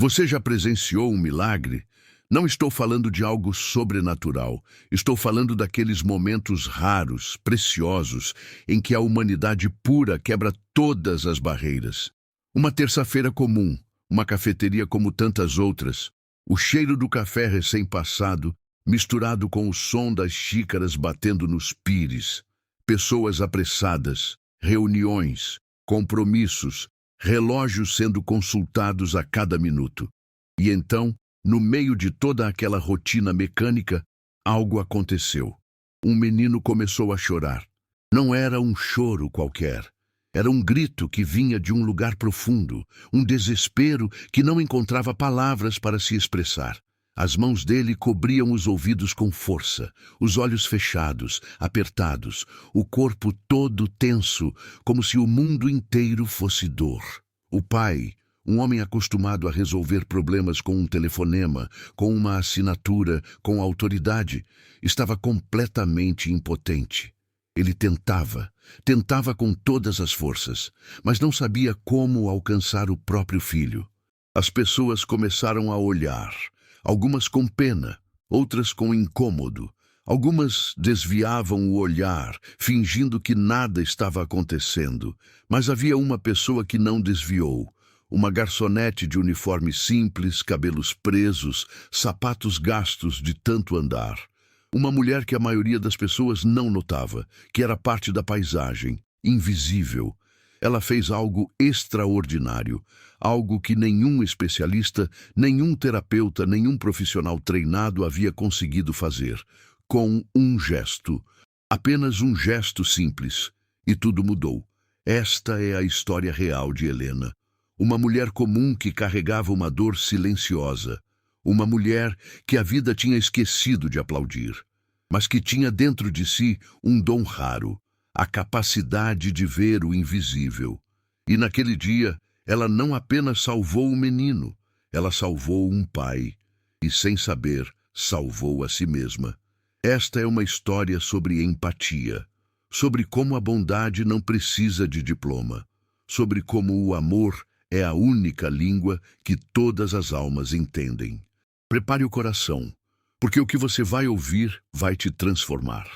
Você já presenciou um milagre? Não estou falando de algo sobrenatural. Estou falando daqueles momentos raros, preciosos, em que a humanidade pura quebra todas as barreiras. Uma terça-feira comum, uma cafeteria como tantas outras, o cheiro do café recém-passado, misturado com o som das xícaras batendo nos pires, pessoas apressadas, reuniões, compromissos, relógios sendo consultados a cada minuto. E então, no meio de toda aquela rotina mecânica, algo aconteceu. Um menino começou a chorar. Não era um choro qualquer. Era um grito que vinha de um lugar profundo, um desespero que não encontrava palavras para se expressar. As mãos dele cobriam os ouvidos com força, os olhos fechados, apertados, o corpo todo tenso, como se o mundo inteiro fosse dor. O pai, um homem acostumado a resolver problemas com um telefonema, com uma assinatura, com autoridade, estava completamente impotente. Ele tentava com todas as forças, mas não sabia como alcançar o próprio filho. As pessoas começaram a olhar. Algumas com pena, outras com incômodo. Algumas desviavam o olhar, fingindo que nada estava acontecendo. Mas havia uma pessoa que não desviou. Uma garçonete de uniforme simples, cabelos presos, sapatos gastos de tanto andar. Uma mulher que a maioria das pessoas não notava, que era parte da paisagem, invisível. Ela fez algo extraordinário, algo que nenhum especialista, nenhum terapeuta, nenhum profissional treinado havia conseguido fazer. Com um gesto, apenas um gesto simples, e tudo mudou. Esta é a história real de Helena. Uma mulher comum que carregava uma dor silenciosa. Uma mulher que a vida tinha esquecido de aplaudir, mas que tinha dentro de si um dom raro. A capacidade de ver o invisível. E naquele dia, ela não apenas salvou o menino, ela salvou um pai. E sem saber, salvou a si mesma. Esta é uma história sobre empatia, sobre como a bondade não precisa de diploma, sobre como o amor é a única língua que todas as almas entendem. Prepare o coração, porque o que você vai ouvir vai te transformar.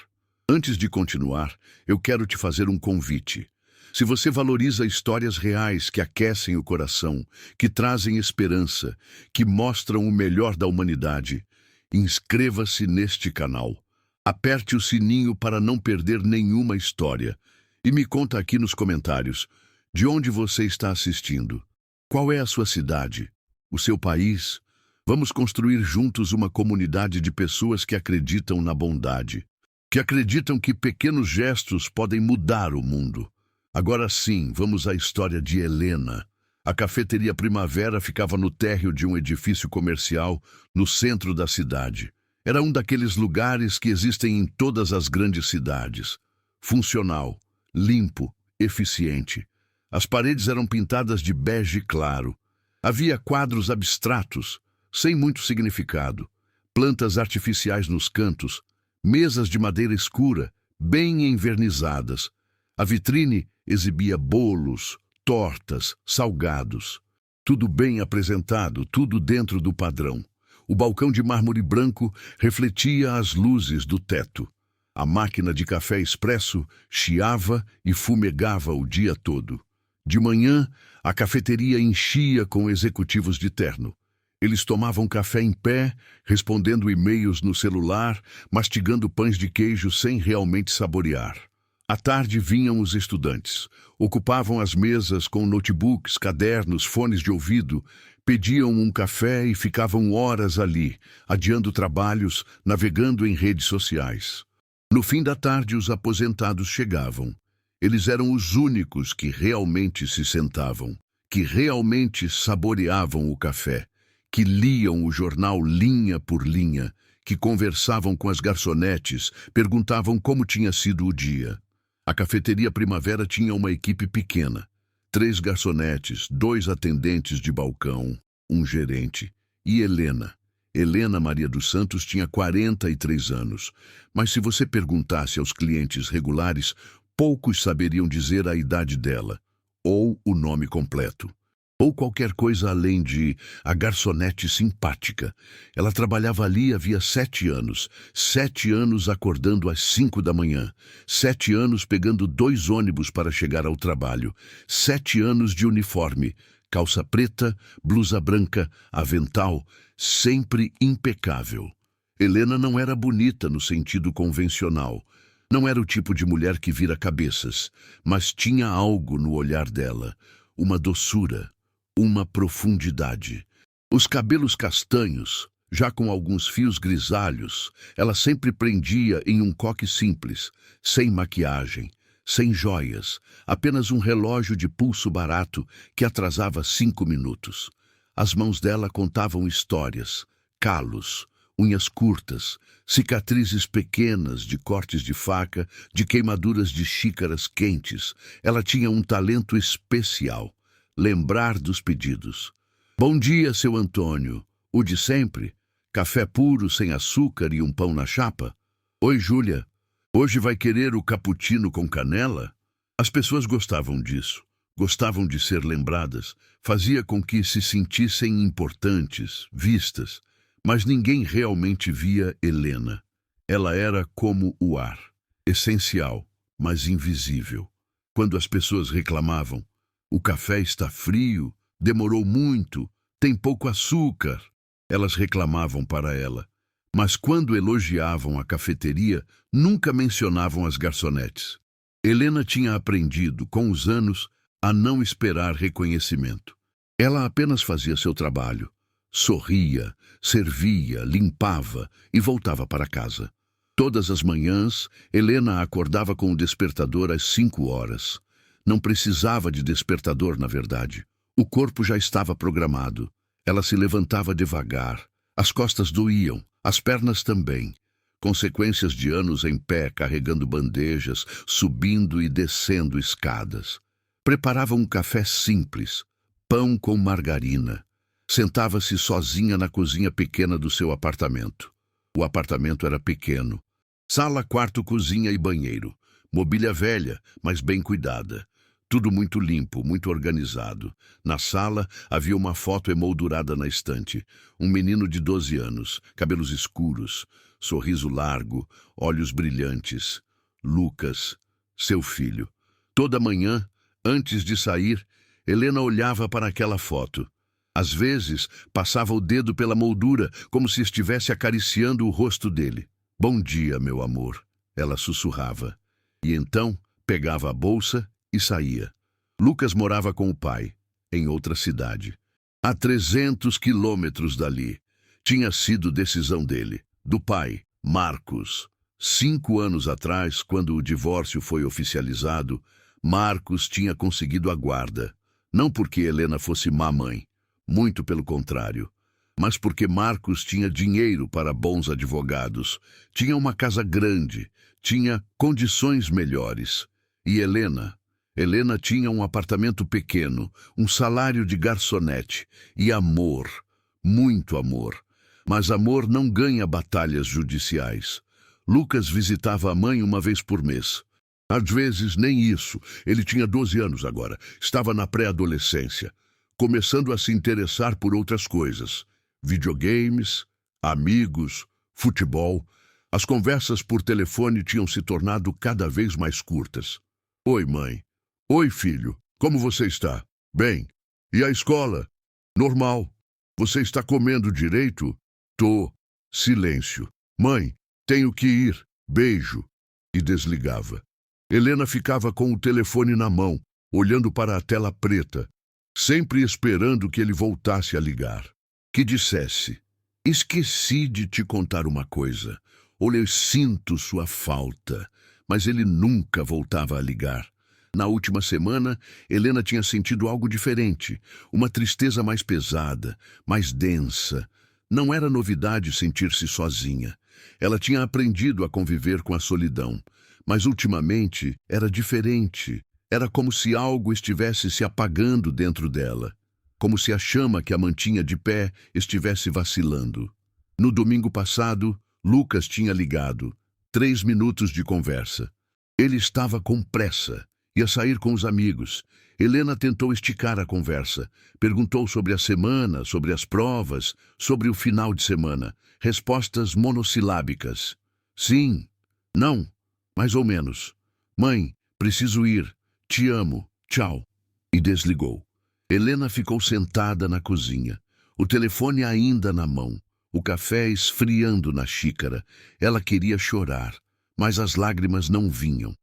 Antes de continuar, eu quero te fazer um convite. Se você valoriza histórias reais que aquecem o coração, que trazem esperança, que mostram o melhor da humanidade, inscreva-se neste canal. Aperte o sininho para não perder nenhuma história. E me conta aqui nos comentários, de onde você está assistindo? Qual é a sua cidade? O seu país? Vamos construir juntos uma comunidade de pessoas que acreditam na bondade, que acreditam que pequenos gestos podem mudar o mundo. Agora sim, vamos à história de Helena. A cafeteria Primavera ficava no térreo de um edifício comercial no centro da cidade. Era um daqueles lugares que existem em todas as grandes cidades. Funcional, limpo, eficiente. As paredes eram pintadas de bege claro. Havia quadros abstratos, sem muito significado. Plantas artificiais nos cantos. Mesas de madeira escura, bem envernizadas. A vitrine exibia bolos, tortas, salgados. Tudo bem apresentado, tudo dentro do padrão. O balcão de mármore branco refletia as luzes do teto. A máquina de café expresso chiava e fumegava o dia todo. De manhã, a cafeteria enchia com executivos de terno. Eles tomavam café em pé, respondendo e-mails no celular, mastigando pães de queijo sem realmente saborear. À tarde vinham os estudantes. Ocupavam as mesas com notebooks, cadernos, fones de ouvido, pediam um café e ficavam horas ali, adiando trabalhos, navegando em redes sociais. No fim da tarde, os aposentados chegavam. Eles eram os únicos que realmente se sentavam, que realmente saboreavam o café, que liam o jornal linha por linha, que conversavam com as garçonetes, perguntavam como tinha sido o dia. A cafeteria Primavera tinha uma equipe pequena. 3 garçonetes, 2 atendentes de balcão, um gerente e Helena. Helena Maria dos Santos tinha 43 anos, mas se você perguntasse aos clientes regulares, poucos saberiam dizer a idade dela, ou o nome completo. ou qualquer coisa além de a garçonete simpática. Ela trabalhava ali havia 7 anos. 7 anos acordando às 5 da manhã. 7 anos pegando 2 ônibus para chegar ao trabalho. 7 anos de uniforme. Calça preta, blusa branca, avental, sempre impecável. Helena não era bonita no sentido convencional. Não era o tipo de mulher que vira cabeças, mas tinha algo no olhar dela, uma doçura, uma profundidade. Os cabelos castanhos, já com alguns fios grisalhos, ela sempre prendia em um coque simples, sem maquiagem, sem joias, apenas um relógio de pulso barato que atrasava 5 minutos. As mãos dela contavam histórias, calos, unhas curtas, cicatrizes pequenas de cortes de faca, de queimaduras de xícaras quentes. Ela tinha um talento especial, lembrar dos pedidos. Bom dia, seu Antônio. O de sempre? Café puro, sem açúcar e um pão na chapa? Oi, Júlia. Hoje vai querer o cappuccino com canela? As pessoas gostavam disso. Gostavam de ser lembradas. Fazia com que se sentissem importantes, vistas. Mas ninguém realmente via Helena. Ela era como o ar, essencial, mas invisível. Quando as pessoas reclamavam, o café está frio, demorou muito, tem pouco açúcar, elas reclamavam para ela. Mas quando elogiavam a cafeteria, nunca mencionavam as garçonetes. Helena tinha aprendido, com os anos, a não esperar reconhecimento. Ela apenas fazia seu trabalho. Sorria, servia, limpava e voltava para casa. Todas as manhãs, Helena acordava com o despertador às 5 horas. Não precisava de despertador, na verdade. O corpo já estava programado. Ela se levantava devagar. As costas doíam, as pernas também. Consequências de anos em pé, carregando bandejas, subindo e descendo escadas. Preparava um café simples, pão com margarina. Sentava-se sozinha na cozinha pequena do seu apartamento. O apartamento era pequeno. Sala, quarto, cozinha e banheiro. Mobília velha, mas bem cuidada. Tudo muito limpo, muito organizado. Na sala havia uma foto emoldurada na estante. Um menino de 12 anos, cabelos escuros, sorriso largo, olhos brilhantes. Lucas, seu filho. Toda manhã, antes de sair, Helena olhava para aquela foto. Às vezes, passava o dedo pela moldura, como se estivesse acariciando o rosto dele. Bom dia, meu amor, ela sussurrava. E então, pegava a bolsa e saía. Lucas morava com o pai, em outra cidade. A 300 quilômetros dali. Tinha sido decisão dele, do pai, Marcos. 5 anos atrás, quando o divórcio foi oficializado, Marcos tinha conseguido a guarda. Não porque Helena fosse má mãe. Muito pelo contrário, mas porque Marcos tinha dinheiro para bons advogados, tinha uma casa grande, tinha condições melhores. E Helena tinha um apartamento pequeno, um salário de garçonete e amor, muito amor. Mas amor não ganha batalhas judiciais. Lucas visitava a mãe uma vez por mês. Às vezes nem isso, ele tinha 12 anos agora, estava na pré-adolescência. Começando a se interessar por outras coisas. Videogames, amigos, futebol. As conversas por telefone tinham se tornado cada vez mais curtas. Oi, mãe. Oi, filho. Como você está? Bem. E a escola? Normal. Você está comendo direito? Tô. Silêncio. Mãe, tenho que ir. Beijo. E desligava. Helena ficava com o telefone na mão, olhando para a tela preta, sempre esperando que ele voltasse a ligar. Que dissesse, esqueci de te contar uma coisa, ou eu sinto sua falta, mas ele nunca voltava a ligar. Na última semana, Helena tinha sentido algo diferente, uma tristeza mais pesada, mais densa. Não era novidade sentir-se sozinha. Ela tinha aprendido a conviver com a solidão, mas ultimamente era diferente. Era como se algo estivesse se apagando dentro dela, como se a chama que a mantinha de pé estivesse vacilando. No domingo passado, Lucas tinha ligado. 3 minutos de conversa. Ele estava com pressa. Ia sair com os amigos. Helena tentou esticar a conversa. Perguntou sobre a semana, sobre as provas, sobre o final de semana. Respostas monossilábicas. Sim, não, mais ou menos. Mãe, preciso ir. Te amo. Tchau. E desligou. Helena ficou sentada na cozinha. O telefone ainda na mão. O café esfriando na xícara. Ela queria chorar, mas as lágrimas não vinham.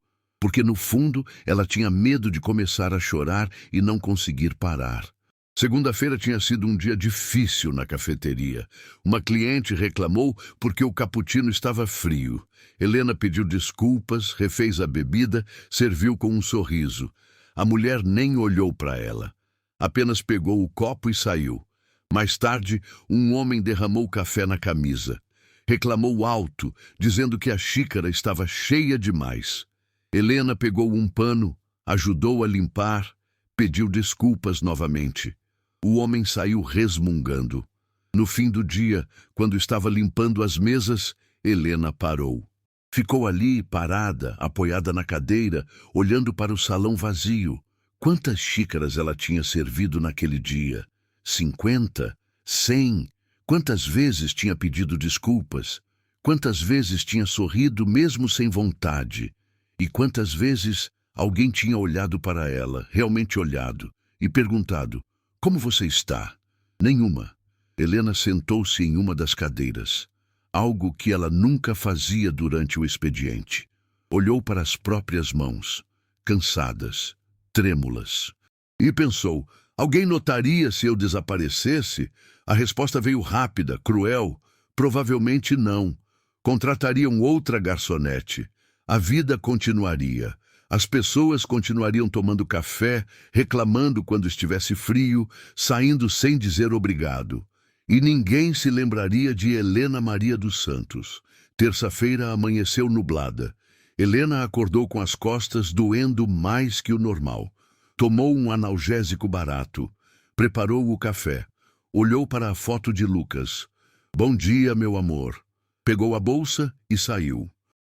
Porque no fundo ela tinha medo de começar a chorar e não conseguir parar. Segunda-feira tinha sido um dia difícil na cafeteria. Uma cliente reclamou porque o cappuccino estava frio. Helena pediu desculpas, refez a bebida, serviu com um sorriso. A mulher nem olhou para ela. Apenas pegou o copo e saiu. Mais tarde, um homem derramou café na camisa. Reclamou alto, dizendo que a xícara estava cheia demais. Helena pegou um pano, ajudou a limpar, pediu desculpas novamente. O homem saiu resmungando. No fim do dia, quando estava limpando as mesas, Helena parou. Ficou ali, parada, apoiada na cadeira, olhando para o salão vazio. Quantas xícaras ela tinha servido naquele dia? 50? 100? Quantas vezes tinha pedido desculpas? Quantas vezes tinha sorrido mesmo sem vontade? E quantas vezes alguém tinha olhado para ela, realmente olhado, e perguntado, como você está? Nenhuma. Helena sentou-se em uma das cadeiras, algo que ela nunca fazia durante o expediente. Olhou para as próprias mãos, cansadas, trêmulas, e pensou, alguém notaria se eu desaparecesse? A resposta veio rápida, cruel. Provavelmente não. Contratariam outra garçonete. A vida continuaria. As pessoas continuariam tomando café, reclamando quando estivesse frio, saindo sem dizer obrigado. E ninguém se lembraria de Helena Maria dos Santos. Terça-feira amanheceu nublada. Helena acordou com as costas doendo mais que o normal. Tomou um analgésico barato. Preparou o café. Olhou para a foto de Lucas. Bom dia, meu amor. Pegou a bolsa e saiu.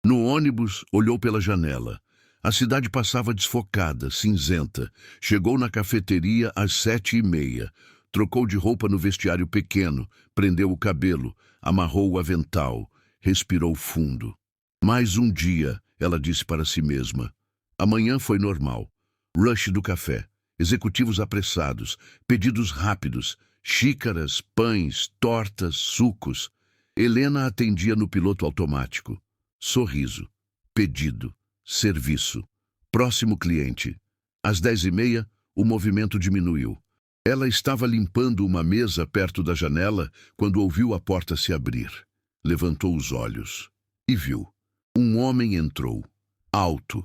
No ônibus, olhou pela janela. A cidade passava desfocada, cinzenta. Chegou na cafeteria às 7h30. Trocou de roupa no vestiário pequeno, prendeu o cabelo, amarrou o avental, respirou fundo. Mais um dia, ela disse para si mesma. Amanhã foi normal. Rush do café, executivos apressados, pedidos rápidos, xícaras, pães, tortas, sucos. Helena atendia no piloto automático. Sorriso, pedido, serviço. Próximo cliente. Às 10h30, o movimento diminuiu. Ela estava limpando uma mesa perto da janela quando ouviu a porta se abrir. Levantou os olhos e viu. Um homem entrou. Alto,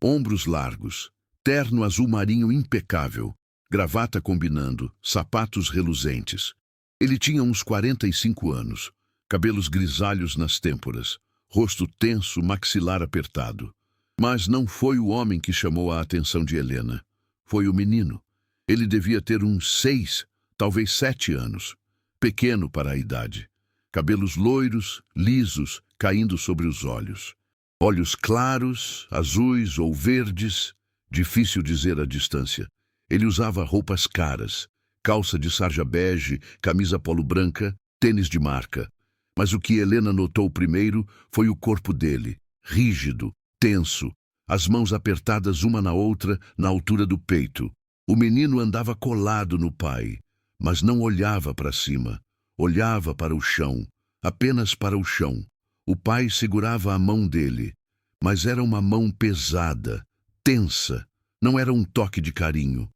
ombros largos, terno azul marinho impecável, gravata combinando, sapatos reluzentes. Ele tinha uns 45 anos, cabelos grisalhos nas têmporas, rosto tenso, maxilar apertado. Mas não foi o homem que chamou a atenção de Helena. Foi o menino. Ele devia ter uns 6, talvez 7 anos. Pequeno para a idade. Cabelos loiros, lisos, caindo sobre os olhos. Olhos claros, azuis ou verdes, difícil dizer a distância. Ele usava roupas caras, calça de sarja bege, camisa polo branca, tênis de marca. Mas o que Helena notou primeiro foi o corpo dele, rígido, tenso, as mãos apertadas uma na outra, na altura do peito. O menino andava colado no pai, mas não olhava para cima. Olhava para o chão, apenas para o chão. O pai segurava a mão dele, mas era uma mão pesada, tensa. Não era um toque de carinho,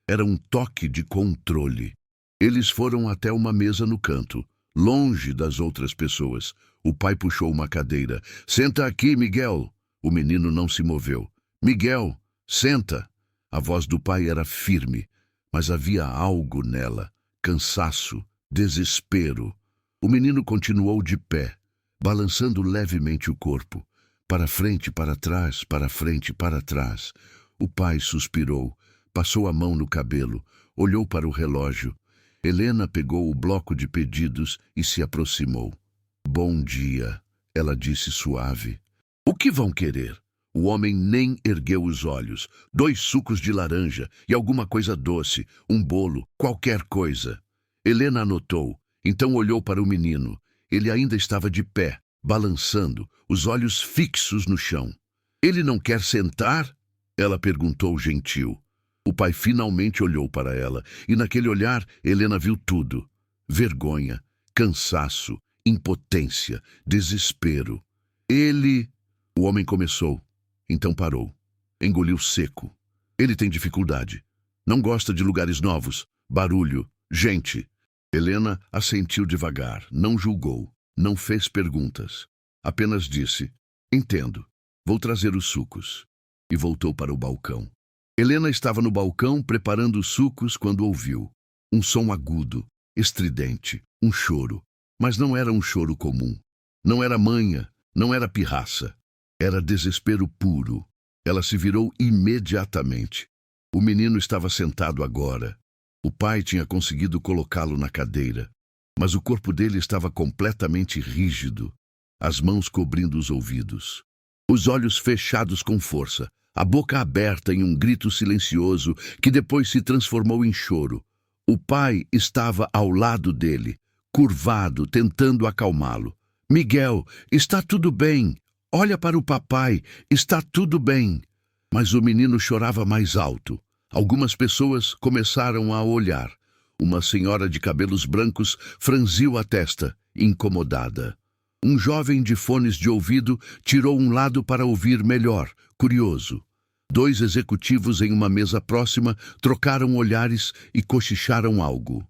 era um toque de controle. Eles foram até uma mesa no canto, longe das outras pessoas. O pai puxou uma cadeira. Senta aqui, Miguel. O menino não se moveu. Miguel, senta. A voz do pai era firme, mas havia algo nela. Cansaço, desespero. O menino continuou de pé, balançando levemente o corpo. Para frente, para trás, para frente, para trás. O pai suspirou, passou a mão no cabelo, olhou para o relógio. Helena pegou o bloco de pedidos e se aproximou. Bom dia, ela disse suave. O que vão querer? O homem nem ergueu os olhos. 2 sucos de laranja e alguma coisa doce, um bolo, qualquer coisa. Helena anotou, então olhou para o menino. Ele ainda estava de pé, balançando, os olhos fixos no chão. Ele não quer sentar? Ela perguntou gentil. O pai finalmente olhou para ela, e naquele olhar Helena viu tudo. Vergonha, cansaço, impotência, desespero. O homem começou, então parou. Engoliu seco. Ele tem dificuldade. Não gosta de lugares novos, barulho, gente. Helena assentiu devagar, não julgou, não fez perguntas. Apenas disse, entendo, vou trazer os sucos. E voltou para o balcão. Helena estava no balcão preparando os sucos quando ouviu. Um som agudo, estridente, um choro. Mas não era um choro comum. Não era manha, não era pirraça. Era desespero puro. Ela se virou imediatamente. O menino estava sentado agora. O pai tinha conseguido colocá-lo na cadeira, mas o corpo dele estava completamente rígido, as mãos cobrindo os ouvidos. Os olhos fechados com força, a boca aberta em um grito silencioso que depois se transformou em choro. O pai estava ao lado dele, curvado, tentando acalmá-lo. Miguel, está tudo bem. Olha para o papai, está tudo bem. Mas o menino chorava mais alto. Algumas pessoas começaram a olhar. Uma senhora de cabelos brancos franziu a testa, incomodada. Um jovem de fones de ouvido tirou um lado para ouvir melhor, curioso. 2 executivos em uma mesa próxima trocaram olhares e cochicharam algo.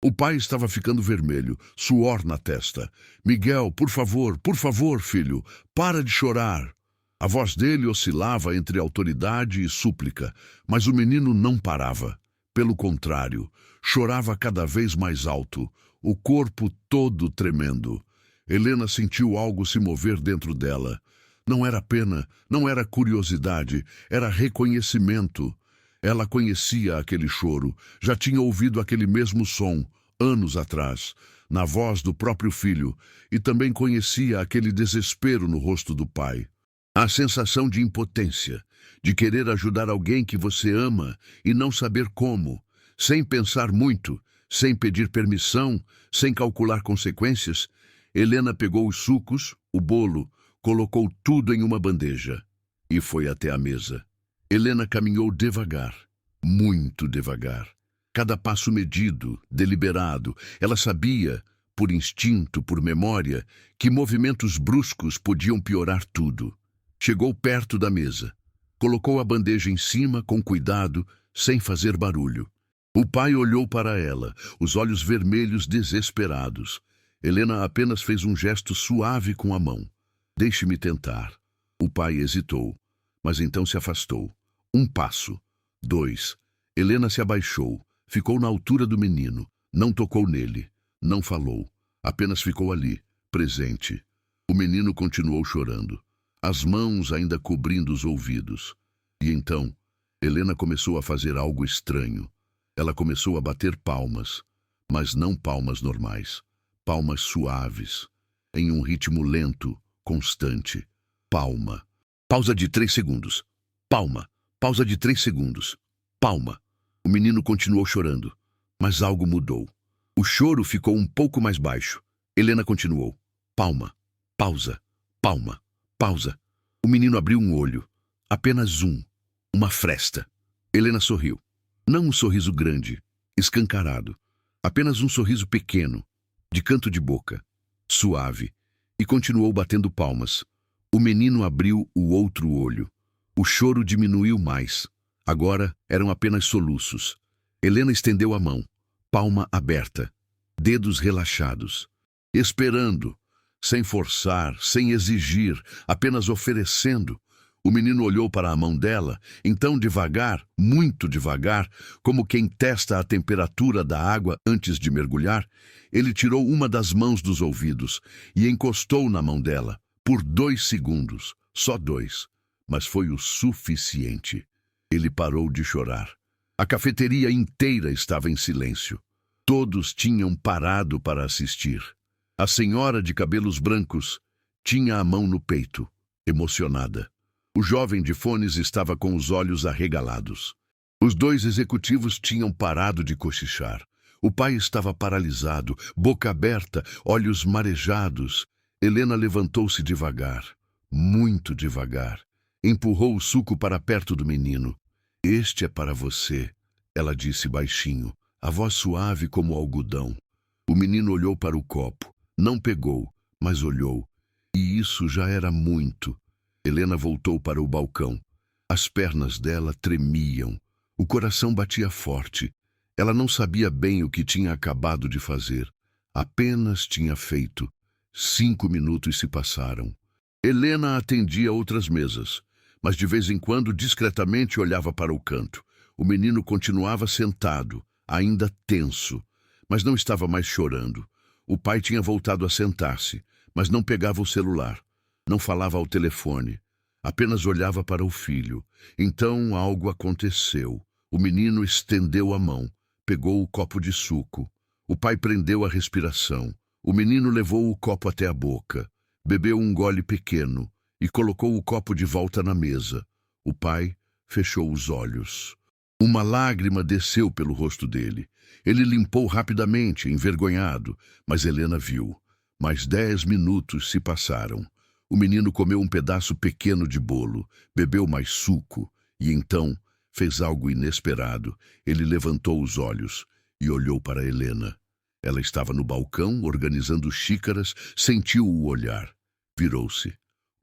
O pai estava ficando vermelho, suor na testa. Miguel, por favor, filho, para de chorar. A voz dele oscilava entre autoridade e súplica, mas o menino não parava. Pelo contrário, chorava cada vez mais alto, o corpo todo tremendo. Helena sentiu algo se mover dentro dela. Não era pena, não era curiosidade, era reconhecimento. Ela conhecia aquele choro, já tinha ouvido aquele mesmo som, anos atrás, na voz do próprio filho, e também conhecia aquele desespero no rosto do pai. A sensação de impotência, de querer ajudar alguém que você ama e não saber como, sem pensar muito, sem pedir permissão, sem calcular consequências. Helena pegou os sucos, o bolo, colocou tudo em uma bandeja e foi até a mesa. Helena caminhou devagar, muito devagar. Cada passo medido, deliberado. Ela sabia, por instinto, por memória, que movimentos bruscos podiam piorar tudo. Chegou perto da mesa. Colocou a bandeja em cima com cuidado, sem fazer barulho. O pai olhou para ela, os olhos vermelhos desesperados. Helena apenas fez um gesto suave com a mão. Deixe-me tentar. O pai hesitou, mas então se afastou. 1 passo. 2. Helena se abaixou, ficou na altura do menino, não tocou nele, não falou, apenas ficou ali, presente. O menino continuou chorando, as mãos ainda cobrindo os ouvidos. E então, Helena começou a fazer algo estranho. Ela começou a bater palmas, mas não palmas normais, palmas suaves, em um ritmo lento, constante. Palma. Pausa de 3 segundos. Palma. Pausa de 3 segundos. Palma. O menino continuou chorando, mas algo mudou. O choro ficou um pouco mais baixo. Helena continuou. Palma. Pausa. Palma. Pausa. O menino abriu um olho. Apenas um. Uma fresta. Helena sorriu. Não um sorriso grande, escancarado. Apenas um sorriso pequeno, de canto de boca, suave, e continuou batendo palmas. O menino abriu o outro olho. O choro diminuiu mais. Agora eram apenas soluços. Helena estendeu a mão, palma aberta, dedos relaxados, esperando, sem forçar, sem exigir, apenas oferecendo. O menino olhou para a mão dela, então devagar, muito devagar, como quem testa a temperatura da água antes de mergulhar, ele tirou uma das mãos dos ouvidos e encostou na mão dela, por 2 segundos, só 2, mas foi o suficiente. Ele parou de chorar. A cafeteria inteira estava em silêncio. Todos tinham parado para assistir. A senhora de cabelos brancos tinha a mão no peito, emocionada. O jovem de fones estava com os olhos arregalados. Os dois executivos tinham parado de cochichar. O pai estava paralisado, boca aberta, olhos marejados. Helena levantou-se devagar, muito devagar. Empurrou o suco para perto do menino. "Este é para você", ela disse baixinho, a voz suave como algodão. O menino olhou para o copo. Não pegou, mas olhou. E isso já era muito. Helena voltou para o balcão. As pernas dela tremiam. O coração batia forte. Ela não sabia bem o que tinha acabado de fazer. Apenas tinha feito. 5 minutos se passaram. Helena atendia outras mesas, mas de vez em quando discretamente olhava para o canto. O menino continuava sentado, ainda tenso, mas não estava mais chorando. O pai tinha voltado a sentar-se, mas não pegava o celular. Não falava ao telefone. Apenas olhava para o filho. Então algo aconteceu. O menino estendeu a mão. Pegou o copo de suco. O pai prendeu a respiração. O menino levou o copo até a boca. Bebeu um gole pequeno e colocou o copo de volta na mesa. O pai fechou os olhos. Uma lágrima desceu pelo rosto dele. Ele limpou rapidamente, envergonhado, mas Helena viu. Mais 10 minutos se passaram. O menino comeu um pedaço pequeno de bolo, bebeu mais suco e então fez algo inesperado. Ele levantou os olhos e olhou para Helena. Ela estava no balcão, organizando xícaras, sentiu o olhar. Virou-se.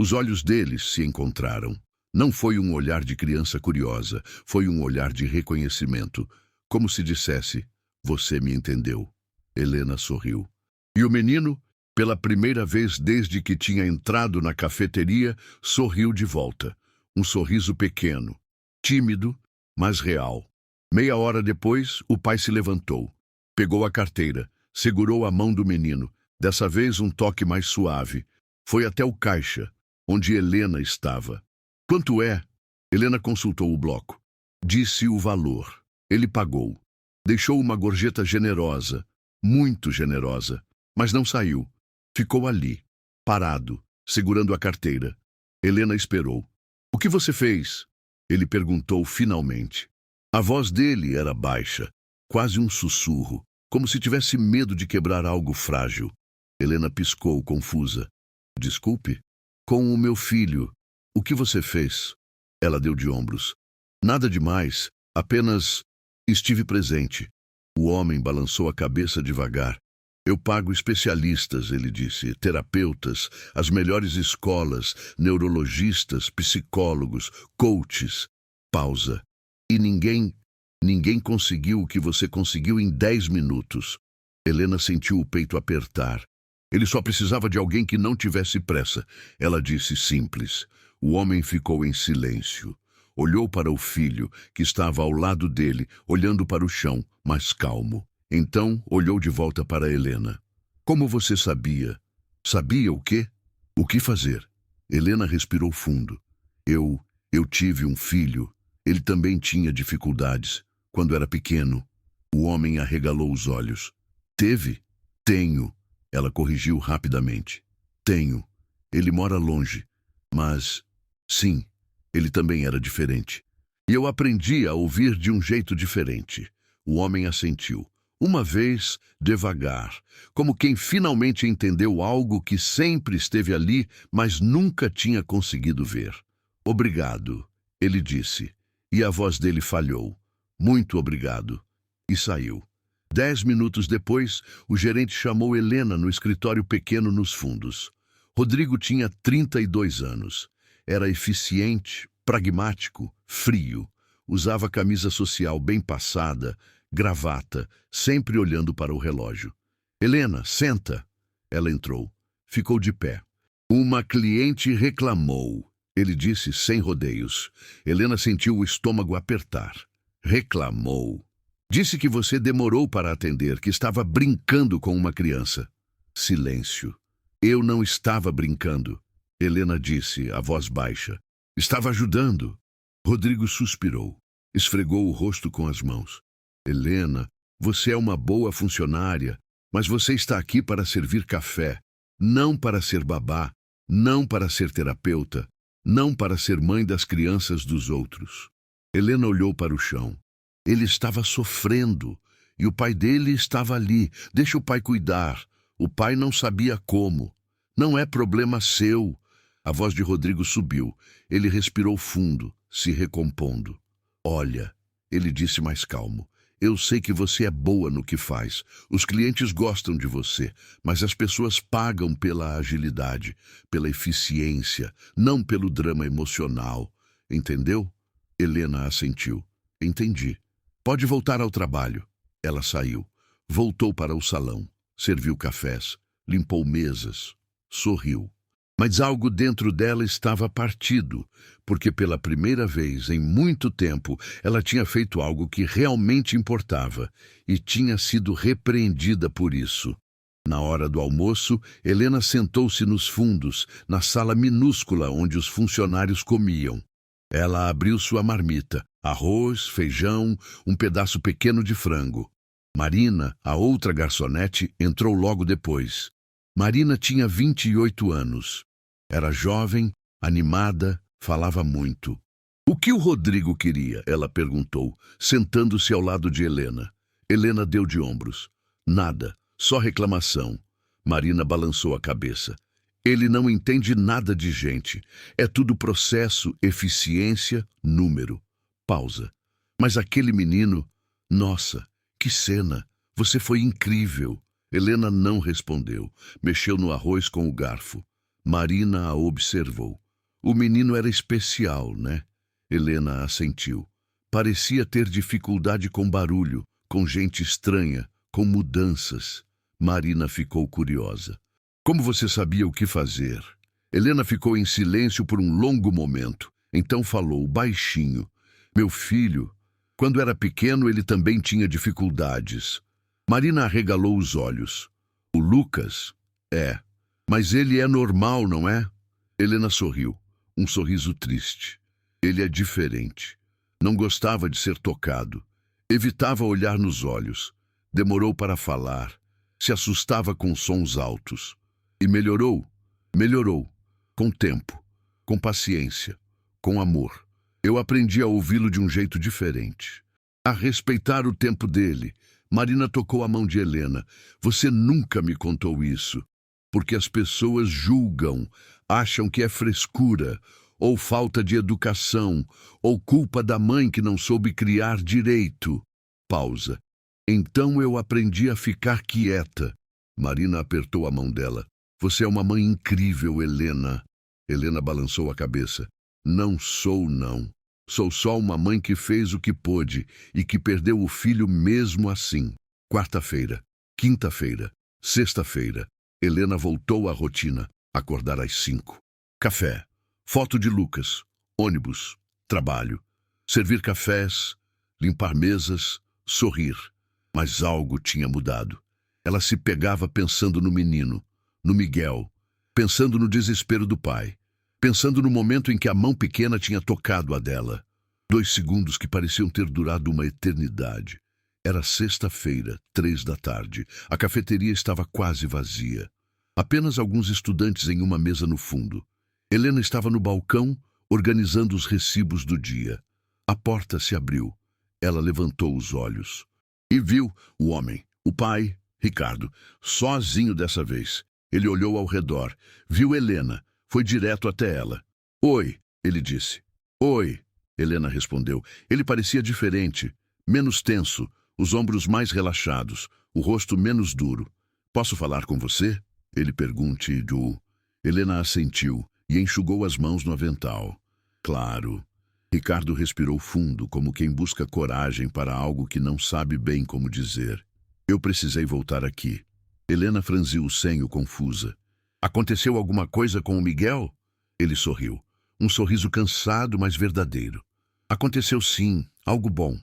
Os olhos deles se encontraram. Não foi um olhar de criança curiosa, foi um olhar de reconhecimento, como se dissesse: "Você me entendeu." Helena sorriu. E o menino, pela primeira vez desde que tinha entrado na cafeteria, sorriu de volta. Um sorriso pequeno, tímido, mas real. Meia hora depois, o pai se levantou. Pegou a carteira, segurou a mão do menino, dessa vez um toque mais suave. Foi até o caixa, onde Helena estava. "Quanto é?" Helena consultou o bloco. Disse o valor. Ele pagou. Deixou uma gorjeta generosa, muito generosa, mas não saiu. Ficou ali, parado, segurando a carteira. Helena esperou. "O que você fez?" Ele perguntou finalmente. A voz dele era baixa, quase um sussurro, como se tivesse medo de quebrar algo frágil. Helena piscou, confusa. "Desculpe?" "Com o meu filho. O que você fez?" Ela deu de ombros. "Nada demais, apenas estive presente." O homem balançou a cabeça devagar. "Eu pago especialistas", ele disse, "terapeutas, as melhores escolas, neurologistas, psicólogos, coaches." Pausa. "E ninguém conseguiu o que você conseguiu em 10 minutos." Helena sentiu o peito apertar. Ele só precisava de alguém que não tivesse pressa. Ela disse simples. O homem ficou em silêncio. Olhou para o filho, que estava ao lado dele, olhando para o chão, mas calmo. Então, olhou de volta para Helena. "Como você sabia?" "Sabia o quê?" "O que fazer?" Helena respirou fundo. Eu tive um filho. Ele também tinha dificuldades. Quando era pequeno." O homem arregalou os olhos. "Teve?" "Tenho." Ela corrigiu rapidamente. "Tenho. Ele mora longe. Mas, sim, ele também era diferente. E eu aprendi a ouvir de um jeito diferente." O homem assentiu. Uma vez, devagar, como quem finalmente entendeu algo que sempre esteve ali, mas nunca tinha conseguido ver. "Obrigado", ele disse. E a voz dele falhou. "Muito obrigado." E saiu. 10 minutos depois, o gerente chamou Helena no escritório pequeno nos fundos. Rodrigo tinha 32 anos. Era eficiente, pragmático, frio. Usava camisa social bem passada, gravata, sempre olhando para o relógio. "Helena, senta." Ela entrou. Ficou de pé. "Uma cliente reclamou", ele disse sem rodeios. Helena sentiu o estômago apertar. "Reclamou?" "Disse que você demorou para atender, que estava brincando com uma criança." Silêncio. "Eu não estava brincando", Helena disse, a voz baixa. "Estava ajudando." Rodrigo suspirou. Esfregou o rosto com as mãos. "Helena, você é uma boa funcionária, mas você está aqui para servir café, não para ser babá, não para ser terapeuta. não para ser mãe das crianças dos outros. Helena olhou para o chão. Ele estava sofrendo, e o pai dele estava ali. Deixa o pai cuidar. O pai não sabia como. Não é problema seu. A voz de Rodrigo subiu. Ele respirou fundo, se recompondo. Olha, ele disse mais calmo. Eu sei que você é boa no que faz. Os clientes gostam de você, mas as pessoas pagam pela agilidade, pela eficiência, não pelo drama emocional. Entendeu? Helena assentiu. Entendi. Pode voltar ao trabalho. Ela saiu. Voltou para o salão. Serviu cafés. Limpou mesas. Sorriu. Mas algo dentro dela estava partido, porque pela primeira vez em muito tempo ela tinha feito algo que realmente importava e tinha sido repreendida por isso. Na hora do almoço, Helena sentou-se nos fundos, na sala minúscula onde os funcionários comiam. Ela abriu sua marmita, arroz, feijão, um pedaço pequeno de frango. Marina, a outra garçonete, entrou logo depois. Marina tinha 28 anos. Era jovem, animada, falava muito. O que o Rodrigo queria? Ela perguntou, sentando-se ao lado de Helena. Helena deu de ombros. Nada, só reclamação. Marina balançou a cabeça. Ele não entende nada de gente. É tudo processo, eficiência, número. Pausa. Mas aquele menino... Nossa, que cena! Você foi incrível. Helena não respondeu. Mexeu no arroz com o garfo. Marina a observou. O menino era especial, né? Helena assentiu. Parecia ter dificuldade com barulho, com gente estranha, com mudanças. Marina ficou curiosa. Como você sabia o que fazer? Helena ficou em silêncio por um longo momento. Então falou, baixinho. Meu filho, quando era pequeno, ele também tinha dificuldades. Marina arregalou os olhos. O Lucas? É. Mas ele é normal, não é? Helena sorriu, um sorriso triste. Ele é diferente. Não gostava de ser tocado. Evitava olhar nos olhos. Demorou para falar. Se assustava com sons altos. E melhorou. Melhorou. Com tempo. Com paciência. Com amor. Eu aprendi a ouvi-lo de um jeito diferente. A respeitar o tempo dele. Marina tocou a mão de Helena. Você nunca me contou isso. Porque as pessoas julgam, acham que é frescura, ou falta de educação, ou culpa da mãe que não soube criar direito. Pausa. Então eu aprendi a ficar quieta. Marina apertou a mão dela. Você é uma mãe incrível, Helena. Helena balançou a cabeça. Não sou, não. Sou só uma mãe que fez o que pôde e que perdeu o filho mesmo assim. Quarta-feira, quinta-feira, sexta-feira. Helena voltou à rotina, acordar às 5. Café, foto de Lucas, ônibus, trabalho, servir cafés, limpar mesas, sorrir. Mas algo tinha mudado. Ela se pegava pensando no menino, no Miguel, pensando no desespero do pai, pensando no momento em que a mão pequena tinha tocado a dela. 2 segundos que pareciam ter durado uma eternidade. Era sexta-feira, 3 da tarde. A cafeteria estava quase vazia. Apenas alguns estudantes em uma mesa no fundo. Helena estava no balcão, organizando os recibos do dia. A porta se abriu. Ela levantou os olhos. E viu o homem, o pai, Ricardo, sozinho dessa vez. Ele olhou ao redor. Viu Helena. Foi direto até ela. Oi, ele disse. Oi, Helena respondeu. Ele parecia diferente, menos tenso. Os ombros mais relaxados, o rosto menos duro. Posso falar com você? Ele perguntou. Helena assentiu e enxugou as mãos no avental. Claro. Ricardo respirou fundo, como quem busca coragem para algo que não sabe bem como dizer. Eu precisei voltar aqui. Helena franziu o senho confusa. Aconteceu alguma coisa com o Miguel? Ele sorriu. Um sorriso cansado, mas verdadeiro. Aconteceu sim, algo bom.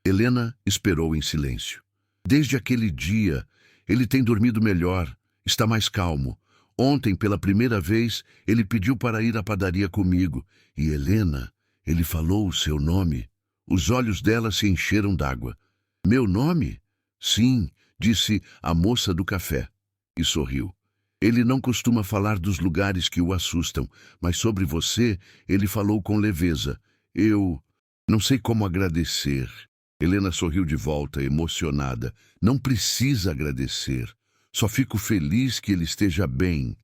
Helena esperou em silêncio. Desde aquele dia, ele tem dormido melhor, está mais calmo. Ontem, pela primeira vez, ele pediu para ir à padaria comigo. E Helena, ele falou o seu nome. Os olhos dela se encheram d'água. Meu nome? Sim, disse a moça do café. E sorriu. Ele não costuma falar dos lugares que o assustam, mas sobre você ele falou com leveza. Eu não sei como agradecer. Helena sorriu de volta, emocionada. Não precisa agradecer. Só fico feliz que ele esteja bem.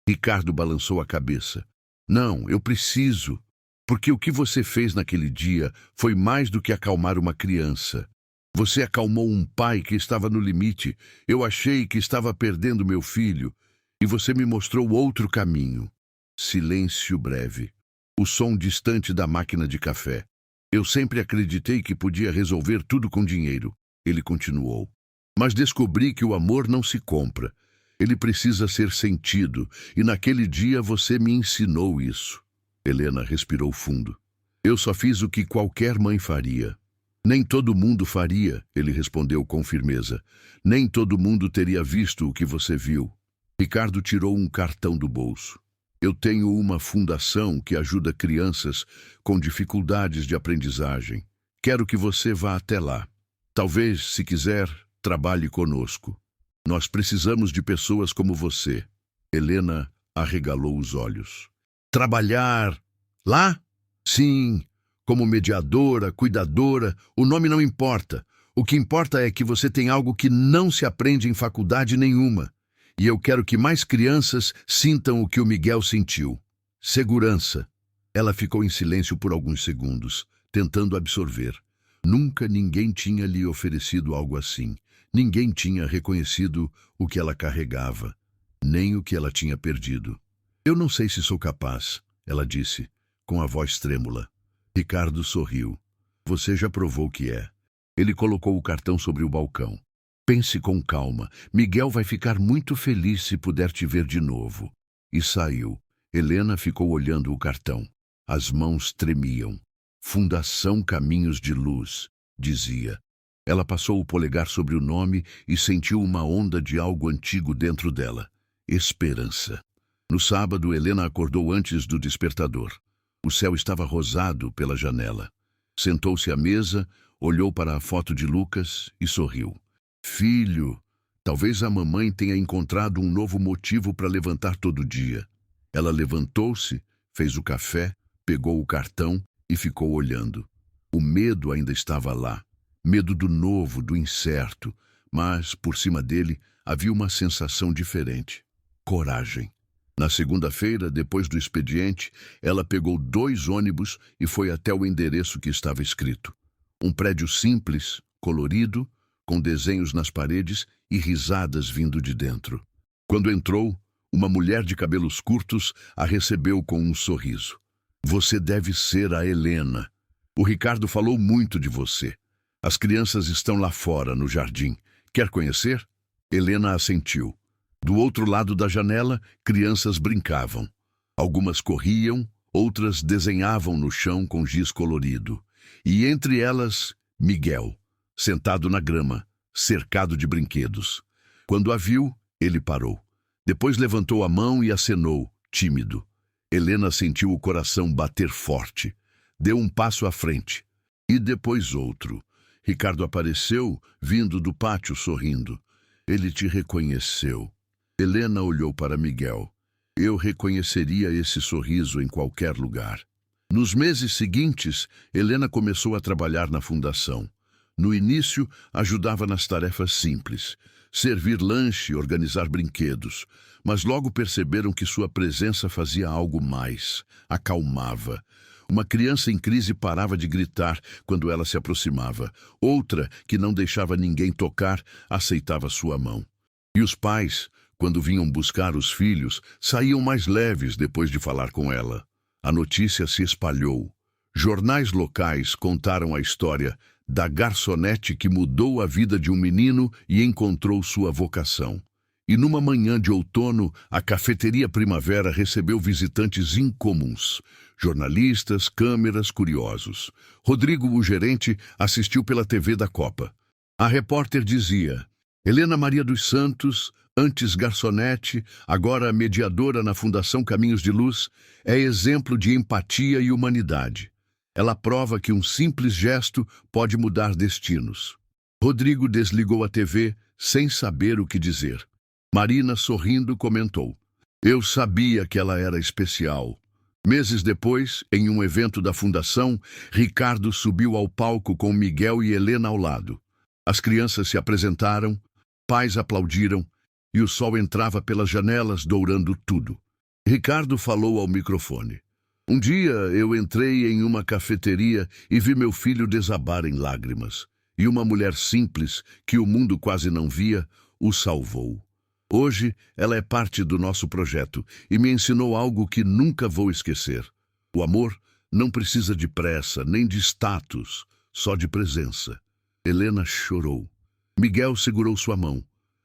Ricardo balançou a cabeça. Não, eu preciso. Porque o que você fez naquele dia foi mais do que acalmar uma criança. Você acalmou um pai que estava no limite. Eu achei que estava perdendo meu filho. E você me mostrou outro caminho. Silêncio breve. O som distante da máquina de café. Eu sempre acreditei que podia resolver tudo com dinheiro. Ele continuou. Mas descobri que o amor não se compra. Ele precisa ser sentido. E naquele dia você me ensinou isso. Helena respirou fundo. Eu só fiz o que qualquer mãe faria. Nem todo mundo faria, ele respondeu com firmeza. Nem todo mundo teria visto o que você viu. Ricardo tirou um cartão do bolso. Eu tenho uma fundação que ajuda crianças com dificuldades de aprendizagem. Quero que você vá até lá. Talvez, se quiser, trabalhe conosco. Nós precisamos de pessoas como você. Helena arregalou os olhos. Trabalhar lá? Sim, como mediadora, cuidadora, o nome não importa. O que importa é que você tem algo que não se aprende em faculdade nenhuma. E eu quero que mais crianças sintam o que o Miguel sentiu. Segurança. Ela ficou em silêncio por alguns segundos, tentando absorver. Nunca ninguém tinha lhe oferecido algo assim. Ninguém tinha reconhecido o que ela carregava, nem o que ela tinha perdido. Eu não sei se sou capaz, ela disse, com a voz trêmula. Ricardo sorriu. Você já provou que é. Ele colocou o cartão sobre o balcão. Pense com calma. Miguel vai ficar muito feliz se puder te ver de novo. E saiu. Helena ficou olhando o cartão. As mãos tremiam. Fundação Caminhos de Luz, dizia. Ela passou o polegar sobre o nome e sentiu uma onda de algo antigo dentro dela. Esperança. No sábado, Helena acordou antes do despertador. O céu estava rosado pela janela. Sentou-se à mesa, olhou para a foto de Lucas e sorriu. Filho, talvez a mamãe tenha encontrado um novo motivo para levantar todo dia. Ela levantou-se, fez o café, pegou o cartão e ficou olhando. O medo ainda estava lá. Medo do novo, do incerto. Mas, por cima dele, havia uma sensação diferente. Coragem. Na segunda-feira, depois do expediente, ela pegou 2 ônibus e foi até o endereço que estava escrito. Um prédio simples, colorido, com desenhos nas paredes e risadas vindo de dentro. Quando entrou, uma mulher de cabelos curtos a recebeu com um sorriso. Você deve ser a Helena. O Ricardo falou muito de você. As crianças estão lá fora, no jardim. Quer conhecer? Helena assentiu. Do outro lado da janela, crianças brincavam. Algumas corriam, outras desenhavam no chão com giz colorido. E entre elas, Miguel, sentado na grama, cercado de brinquedos. Quando a viu, ele parou. Depois levantou a mão e acenou, tímido. Helena sentiu o coração bater forte. Deu um passo à frente. E depois outro. Ricardo apareceu, vindo do pátio sorrindo. Ele te reconheceu. Helena olhou para Miguel. Eu reconheceria esse sorriso em qualquer lugar. Nos meses seguintes, Helena começou a trabalhar na fundação. No início, ajudava nas tarefas simples. Servir lanche, organizar brinquedos. Mas logo perceberam que sua presença fazia algo mais. Acalmava. Uma criança em crise parava de gritar quando ela se aproximava. Outra, que não deixava ninguém tocar, aceitava sua mão. E os pais, quando vinham buscar os filhos, saíam mais leves depois de falar com ela. A notícia se espalhou. Jornais locais contaram a história da garçonete que mudou a vida de um menino e encontrou sua vocação. E numa manhã de outono, a cafeteria Primavera recebeu visitantes incomuns. Jornalistas, câmeras, curiosos. Rodrigo, o gerente, assistiu pela TV da Copa. A repórter dizia: Helena Maria dos Santos, antes garçonete, agora mediadora na Fundação Caminhos de Luz, é exemplo de empatia e humanidade. Ela prova que um simples gesto pode mudar destinos. Rodrigo desligou a TV sem saber o que dizer. Marina, sorrindo, comentou: Eu sabia que ela era especial. Meses depois, em um evento da fundação, Ricardo subiu ao palco com Miguel e Helena ao lado. As crianças se apresentaram, pais aplaudiram e o sol entrava pelas janelas, dourando tudo. Ricardo falou ao microfone: Um dia eu entrei em uma cafeteria e vi meu filho desabar em lágrimas. E uma mulher simples, que o mundo quase não via, o salvou. Hoje, ela é parte do nosso projeto e me ensinou algo que nunca vou esquecer. O amor não precisa de pressa, nem de status, só de presença. Helena chorou. Miguel segurou sua mão.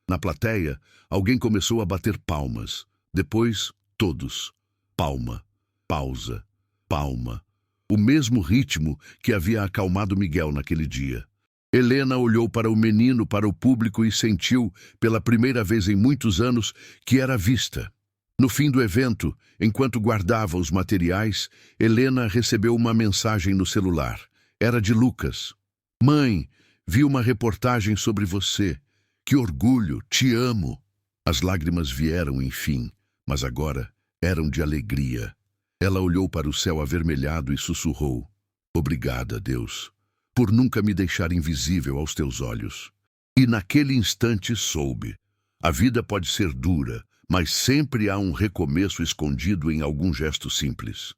Na plateia, alguém começou a bater palmas. Depois, todos. Palma, pausa, palma. O mesmo ritmo que havia acalmado Miguel naquele dia. Helena olhou para o menino, para o público e sentiu, pela primeira vez em muitos anos, que era vista. No fim do evento, enquanto guardava os materiais, Helena recebeu uma mensagem no celular. Era de Lucas. Mãe, vi uma reportagem sobre você. Que orgulho, te amo. As lágrimas vieram, enfim, mas agora eram de alegria. Ela olhou para o céu avermelhado e sussurrou: Obrigada, Deus, por nunca me deixar invisível aos teus olhos. E naquele instante soube. A vida pode ser dura, mas sempre há um recomeço escondido em algum gesto simples.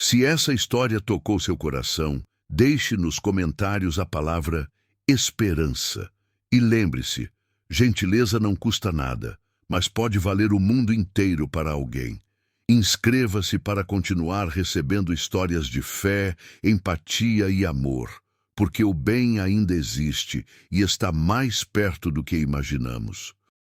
Se essa história tocou seu coração, deixe nos comentários a palavra esperança. E lembre-se, gentileza não custa nada, mas pode valer o mundo inteiro para alguém. Inscreva-se para continuar recebendo histórias de fé, empatia e amor. Porque o bem ainda existe e está mais perto do que imaginamos.